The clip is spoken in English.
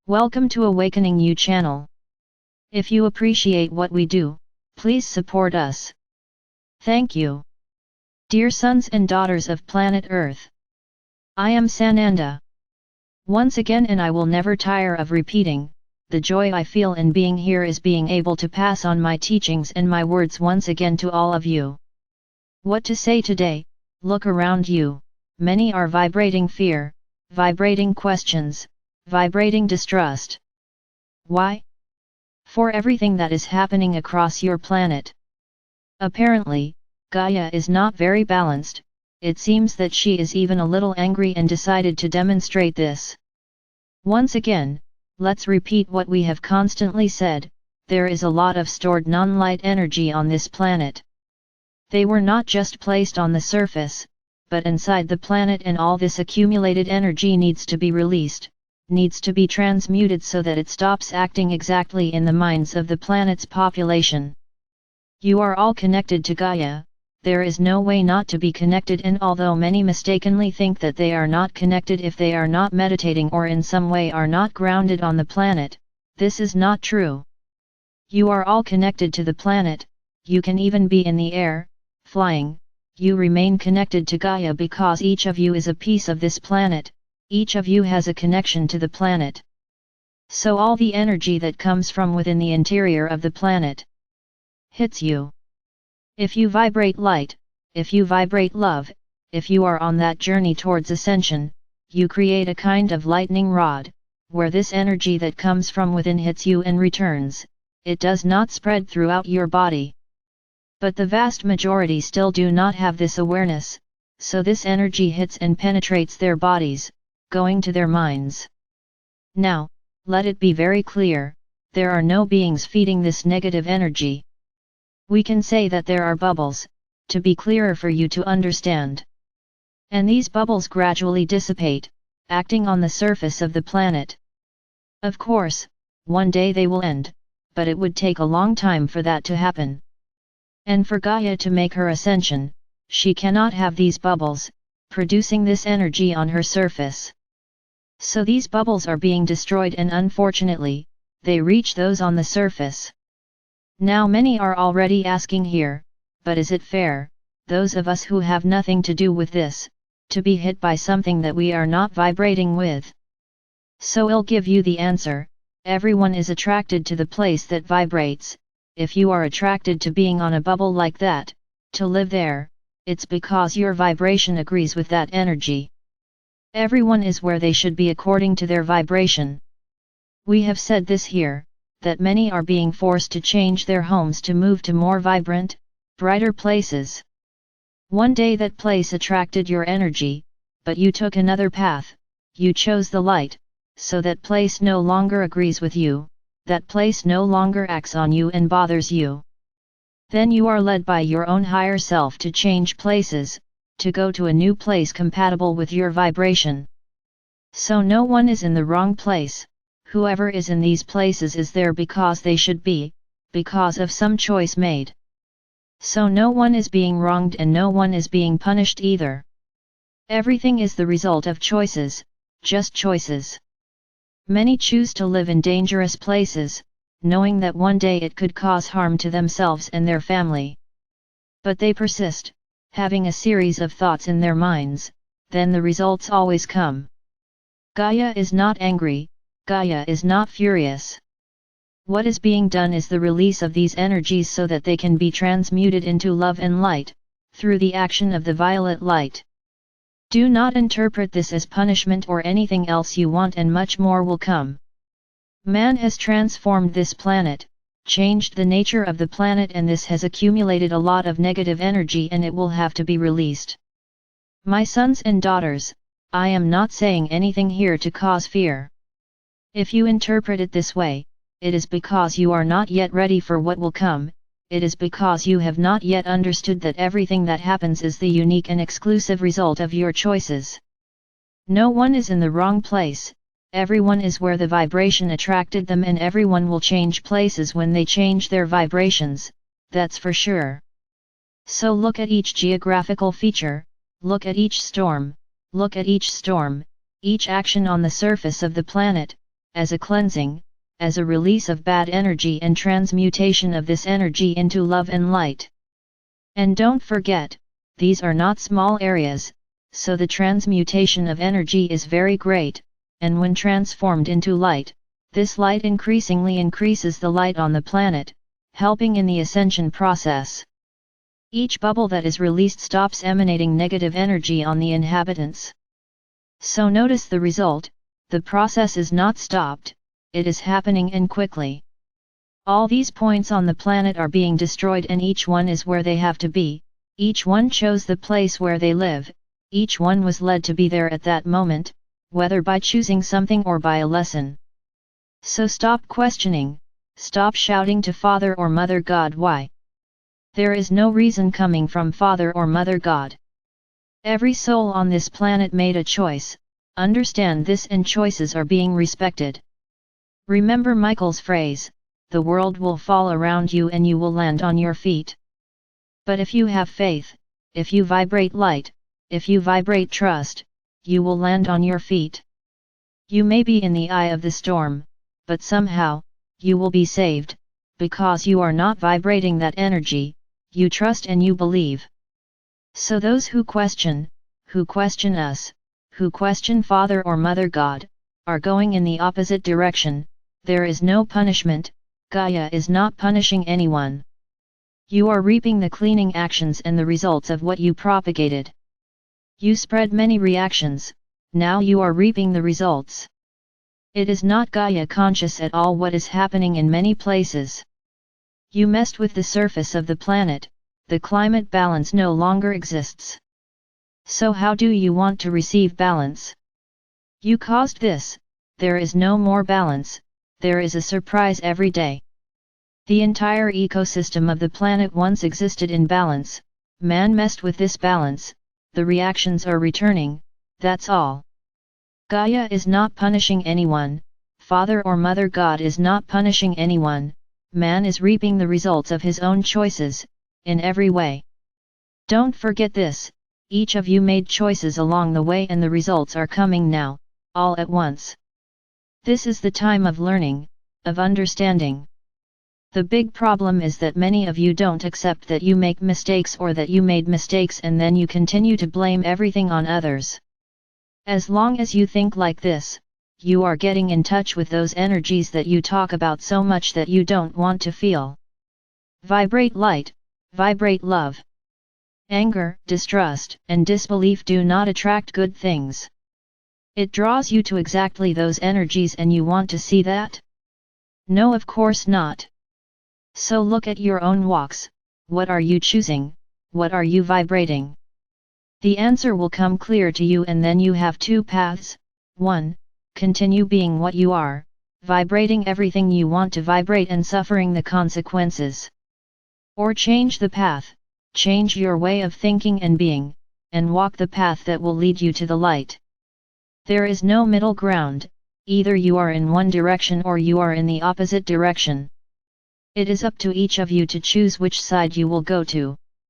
Welcome to Awakening You channel. If you appreciate what we do, please support us. Thank you. Dear sons and daughters of planet Earth, I am Sananda. Once again, and I will never tire of repeating, the joy I feel in being here is being able to pass on my teachings and my words once again to all of you. What to say today? Look around you. Many are vibrating fear, vibrating questions, vibrating distrust. Why? For everything that is happening across your planet. Apparently, Gaia is not very balanced. It seems that she is even a little angry and decided to demonstrate this. Once again, let's repeat what we have constantly said, there is a lot of stored non-light energy on this planet. They were not just placed on the surface, but inside the planet, and all this accumulated energy needs to be released, needs to be transmuted so that it stops acting exactly in the minds of the planet's population. You are all connected to Gaia. There is no way not to be connected, and although many mistakenly think that they are not connected if they are not meditating or in some way are not grounded on the planet, this is not true. You are all connected to the planet. You can even be in the air, flying. You remain connected to Gaia because each of you is a piece of this planet, each of you has a connection to the planet. So all the energy that comes from within the interior of the planet hits you. If you vibrate light, if you vibrate love, if you are on that journey towards ascension, you create a kind of lightning rod, where this energy that comes from within hits you and returns. It does not spread throughout your body. But the vast majority still do not have this awareness, so this energy hits and penetrates their bodies, going to their minds. Now, let it be very clear, there are no beings feeding this negative energy. We can say that there are bubbles, to be clearer for you to understand. And these bubbles gradually dissipate, acting on the surface of the planet. Of course, one day they will end, but it would take a long time for that to happen. And for Gaia to make her ascension, she cannot have these bubbles, producing this energy on her surface. So these bubbles are being destroyed, and unfortunately, they reach those on the surface. Now many are already asking here, but is it fair, those of us who have nothing to do with this, to be hit by something that we are not vibrating with? So I'll give you the answer. Everyone is attracted to the place that vibrates. If you are attracted to being on a bubble like that, to live there, it's because your vibration agrees with that energy. Everyone is where they should be according to their vibration. We have said this here, that many are being forced to change their homes to move to more vibrant, brighter places. One day that place attracted your energy, but you took another path, you chose the light, so that place no longer agrees with you, that place no longer acts on you and bothers you. Then you are led by your own higher self to change places, to go to a new place compatible with your vibration. So no one is in the wrong place. Whoever is in these places is there because they should be, because of some choice made. So no one is being wronged and no one is being punished either. Everything is the result of choices, just choices. Many choose to live in dangerous places, knowing that one day it could cause harm to themselves and their family. But they persist, having a series of thoughts in their minds, then the results always come. Gaia is not angry. Gaia is not furious. What is being done is the release of these energies so that they can be transmuted into love and light, through the action of the violet light. Do not interpret this as punishment or anything else you want, and much more will come. Man has transformed this planet, changed the nature of the planet, and this has accumulated a lot of negative energy and it will have to be released. My sons and daughters, I am not saying anything here to cause fear. If you interpret it this way, it is because you are not yet ready for what will come. It is because you have not yet understood that everything that happens is the unique and exclusive result of your choices. No one is in the wrong place, everyone is where the vibration attracted them, and everyone will change places when they change their vibrations, that's for sure. So look at each geographical feature, look at each storm, each action on the surface of the planet, as a cleansing, as a release of bad energy and transmutation of this energy into love and light. And don't forget, these are not small areas, so the transmutation of energy is very great, and when transformed into light, this light increasingly increases the light on the planet, helping in the ascension process. Each bubble that is released stops emanating negative energy on the inhabitants. So notice the result, the process is not stopped, it is happening and quickly. All these points on the planet are being destroyed and each one is where they have to be, each one chose the place where they live, each one was led to be there at that moment, whether by choosing something or by a lesson. So stop questioning, stop shouting to Father or Mother God why. There is no reason coming from Father or Mother God. Every soul on this planet made a choice, understand this and choices are being respected. Remember Michael's phrase, the world will fall around you and you will land on your feet. But if you have faith, if you vibrate light, if you vibrate trust, you will land on your feet. You may be in the eye of the storm, but somehow, you will be saved, because you are not vibrating that energy, you trust and you believe. So those who question us, who question Father or Mother God, are going in the opposite direction. There is no punishment, Gaia is not punishing anyone. You are reaping the cleaning actions and the results of what you propagated. You spread many reactions, now you are reaping the results. It is not Gaia conscious at all what is happening in many places. You messed with the surface of the planet, the climate balance no longer exists. So how do you want to receive balance? You caused this, there is no more balance, there is a surprise every day. The entire ecosystem of the planet once existed in balance, man messed with this balance, the reactions are returning, that's all. Gaia is not punishing anyone, Father or Mother God is not punishing anyone, man is reaping the results of his own choices, in every way. Don't forget this, each of you made choices along the way and the results are coming now, all at once. This is the time of learning, of understanding. The big problem is that many of you don't accept that you make mistakes or that you made mistakes and then you continue to blame everything on others. As long as you think like this, you are getting in touch with those energies that you talk about so much that you don't want to feel. Vibrate light, vibrate love. Anger, distrust, and disbelief do not attract good things. It draws you to exactly those energies and you want to see that? No, of course not. So look at your own walks, what are you choosing, what are you vibrating? The answer will come clear to you and then you have two paths. 1. Continue being what you are, vibrating everything you want to vibrate and suffering the consequences. Or change the path, change your way of thinking and being, and walk the path that will lead you to the light. There is no middle ground, either you are in one direction or you are in the opposite direction. It is up to each of you to choose which side you will go to.